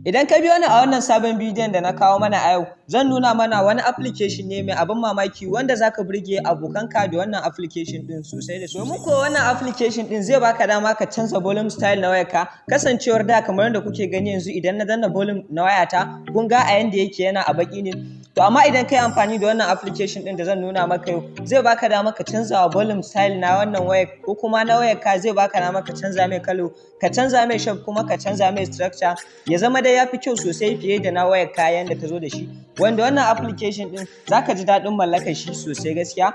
Idan ka biyo ni a wannan sabon bidiyon da na kawo mana a yau, zan nuna mana wani application ne mai abin mamaki wanda zaka burge abokanka da wannan application din sosai da sosai. Domin ko wannan application din zai baka dama ka canza volume style na wayarka, kasancewar da kamar yadda kuke gani yanzu idan na danna volume na wayata, kun ga a yanda yake yana a baki ne. To amma idan kai amfani da wannan application din da zan nuna maka yau, zai baka dama ka canza wa volume style na wannan wayar ko kuma na wayarka, zai baka dama ka canza mai kalo, ka canza mai shape kuma ka canza mai structure, ya zama dai ya fi kyau sosai fiye da na wayar kayan da ta zo da shi. Wanda wannan application din zaka ji daɗin mallakar shi sosai gaskiya.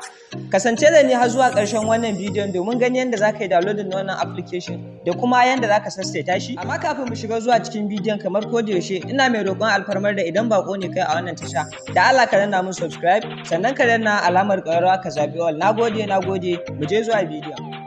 Kasance da ni har zuwa ƙarshen wannan bidiyon domin gani yadda zaka yi downloading na wannan application da kuma yadda zaka sassaita shi. Amma kafin mu shiga zuwa cikin bidiyon, kamar ko da yaushe ina mai roƙon alfarmar da idan bako ne kai a wannan tasha, da Allah ka danna mun subscribe, sannan ka danna alamar ƙararrawa ka zaɓi all. Nagode, mu je zuwa bidiyon.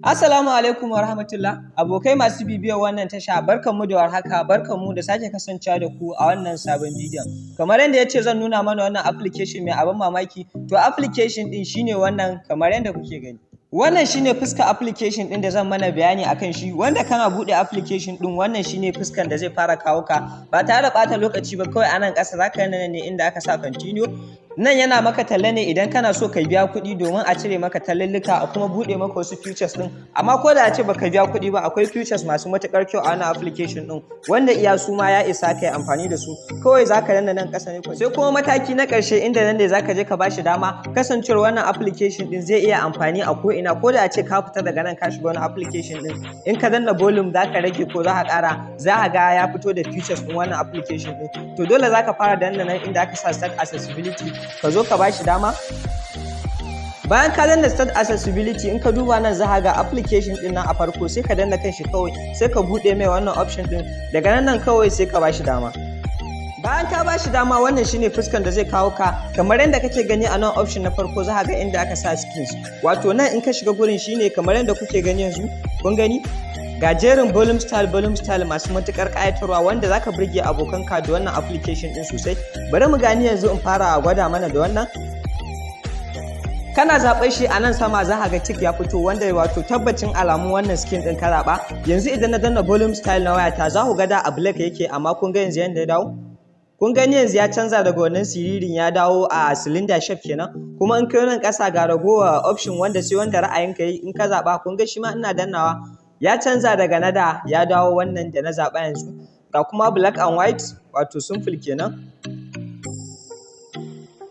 Assalamu alaikum wa rahmatullah, abokai masu bibiyar wannan tasha, barkanmu da warhaka, barkanmu da sake kasancewa da ku a wannan sabon bidiyon. Kamar yadda ya ce zan nuna mana wannan application mai abin mamaki, to application din shine wannan kamar yadda kuke gani. Wannan shine fuskar application din da zan mana bayani akan shi, wanda kana bude application din wannan shine fuskan da zai fara kawo ka ba tare da bata lokaci ba. Kawai anan ƙasa zaka nan ne inda aka sa continue. Nan yana maka talla ne idan kana so ka biya kuɗi domin a cire maka tallallika a kuma buɗe maka wasu features ɗin. Amma ko da a ce baka biya kuɗi ba, akwai features masu matuƙar kyau a wannan application ɗin wanda iya su ma ya isa ka yi amfani da su. Kawai zaka danna nan ƙasa ne. Sai kuma mataki na ƙarshe inda nan ne zaka je ka bashi dama, kasancewar wannan application ɗin zai iya amfani a ko ina. Ko da a ce ka fita daga nan ka shiga wani application ɗin, in ka danna volume zaka rage ko za ka ƙara, za ka ga ya fito da features ɗin wannan application ɗin. To dole zaka fara danna nan inda aka sa start accessibility, ka zo ka bashi dama. Bayan ka danna start accessibility, in ka duba nan za ka ga application din nan a farko, sai ka danna kanshi kawai, sai ka bude mai wannan option din, daga nan kawai sai ka bashi dama. Bayan ka bashi dama, wannan shine fuskan da zai kawo ka kamar yadda kake gani a nan option na farko. Za ka ga inda aka sa skins, wato nan in ka shiga gurin shine kamar yadda kuke gani yanzu, kun gani ga jerin volume style masu matukar kayatarwa wanda zaka burge abokanka da wannan application din sosai. Bari mu gani yanzu in fara gwada mana da wannan. Kana zaɓar shi a nan sama za ka ga tick ya fito, wanda wato tabbacin alamun wannan skin din ka zaɓa. Yanzu idan na danna volume style na wayata, za ku ga da a black yake, amma kun ga yanzu yanda ya dawo. Kun gani yanzu ya canza daga wannan siririn ya dawo a cylinder shape kenan. Kuma in kai nan ƙasa ga ragowa option wanda sai wanda ra'ayinka yi in ka zaɓa. Kun ga shi ma ina dannawa ya canza daga na da ya dawo wannan da na zaɓa yanzu. Ga kuma black and white, wato simple kenan.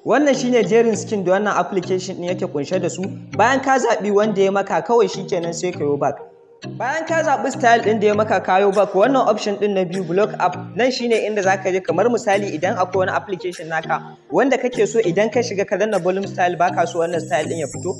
Wannan shine jerin skin da wannan application ɗin yake kunshe da su. Bayan ka zaɓi wanda ya maka, kawai shikenan sai ka yo back. Bayan ka zaɓi style ɗin da ya maka kayo back, wannan option ɗin na biyu block app, nan shine inda zaka je. Kamar misali idan akwai wani application naka wanda kake so idan ka shiga ka danna volume style baka so wannan style ɗin ya fito,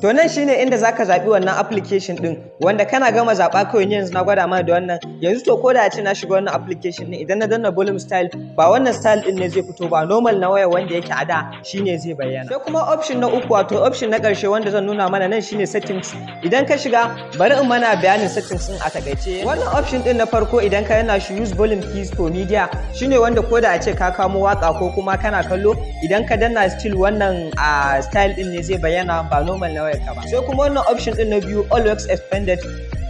to nan shine inda zaka zaɓi wannan application ɗin wanda kana gama zaɓa. Kawai ni yanzu na gwada mana da wannan yanzu. To ko da a ce na shiga wannan application ɗin, idan na danna volume style, ba wannan style ɗin ne zai fito ba, normal na waya wanda yake a da shine zai bayyana. Sai kuma option na uku, wato option na ƙarshe wanda zan nuna mana, nan shine settings. Idan ka shiga, bari in mana bayanin settings din a takaice. Wannan option din na farko, idan ka yana shi use volume keys for media, shine wanda ko da a ce ka kamo waka ko kuma kana kallo, idan ka danna still wannan style din ne zai bayyana, ba normal na wayar ka ba. Sai kuma wannan option din na biyu always expanded,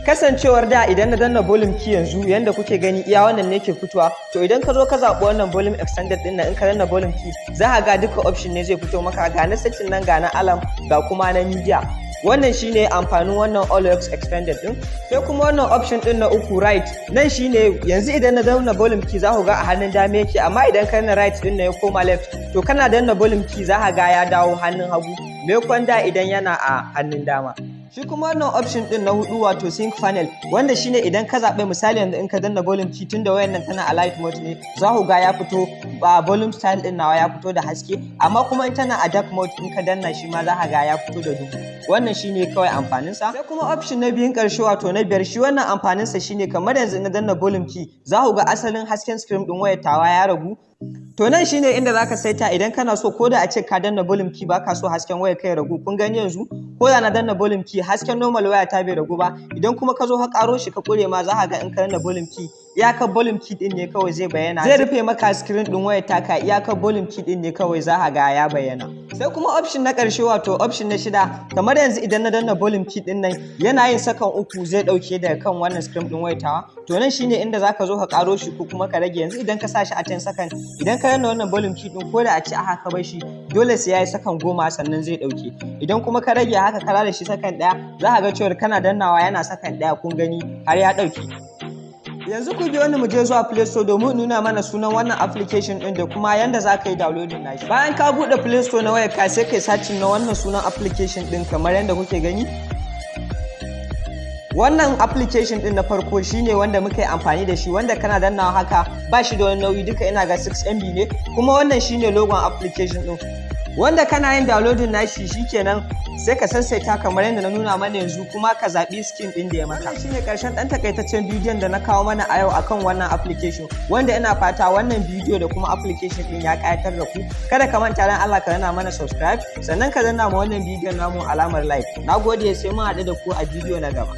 kasancewar da idan na danna volume key yanzu yanda kuke gani iya wannan ne ke fitowa, to idan ka zo ka zaɓi wannan volume extended din nan, in ka danna volume key za ka ga duka option ne zai fito maka, ga na setting nan, ga na alarm, ga kuma na media. Wannan shine amfanin wannan always expanded din. Sai kuma wannan option din na uku right, nan shine yanzu idan na danna volume key za ku ga a hannun dama yake, amma idan ka danna right din na ya koma left, to kana danna volume key za ka ga ya dawo hannun hagu, maimakon da idan yana a hannun dama. Shi kuma wannan option din na hudu, wato sync panel, wanda shine idan ka zaɓe misali yanzu in ka danna volume key, tunda wayan nan tana a light mode ne, za ku ga ya fito ba volume style din nawa ya fito da haske, amma kuma in tana a dark mode in ka danna shi ma za ka ga ya fito da duhu. Wannan shine kawai amfanin sa. Sai kuma option na biyun ƙarshe, wato na biyar, shi wannan amfanin sa shine kamar yanzu na danna volume key, za ku ga asalin hasken screen din wayar tawa ya ragu. To nan shine inda zaka saita idan kana so, ko da a ce ka danna volume key baka so hasken wayar kai ragu. Kun gani yanzu ko da na danna volume key hasken normal waya ta bai ragu ba, idan kuma ka zo ka karo shi ka kure ma, za ka ga in ka danna volume key iyakar volume key din ne kawai zai bayyana, zai rufe maka screen din wayar taka, iyakar volume key din ne kawai za ka ga ya bayyana. Sai kuma option na ƙarshe wato option na 6, kamar yanzu idan na danna volume key din nan yana yin sakan 3 zai dauke daga kan wannan screen din wayar tawa. To nan shine inda zaka zo ka karo shi ko kuma ka rage. Yanzu idan ka sa shi a 10 second, idan ka danna wannan volume key din ko da a ce a haka bar shi dole sai yayi sakan 10 sannan zai dauke. Idan kuma ka rage haka ka da shi sakan 1 za ka ga cewa kana dannawa yana sakan 1 kun gani har ya dauke. Yanzu ku biyo ni mu je zuwa Play Store domin nuna mana sunan wannan application din da kuma yanda za ka yi downloading nashi. Bayan ka bude Play Store na wayar ka sai kai searching na wannan sunan application din kamar yanda kuke gani. Wannan application din na farko shine wanda muka yi amfani da shi, wanda kana dannawa haka ba shi da wani nauyi, duka ina ga 6 MB ne, kuma wannan shine logon application din wanda kana yin downloading nashi shikenan sai ka sassaita kamar yadda na nuna mana yanzu kuma ka zaɓi skin ɗin da ya maka. Wannan shine ƙarshen ɗan takaitaccen bidiyon da na kawo mana a yau akan wannan application, wanda ina fata wannan bidiyo da kuma application ɗin ya ƙayatar da ku. Kada ka manta dan Allah ka danna mana subscribe, sannan ka danna ma wannan bidiyon namu alamar like. Na gode, sai mun haɗu da ku a bidiyo na gaba.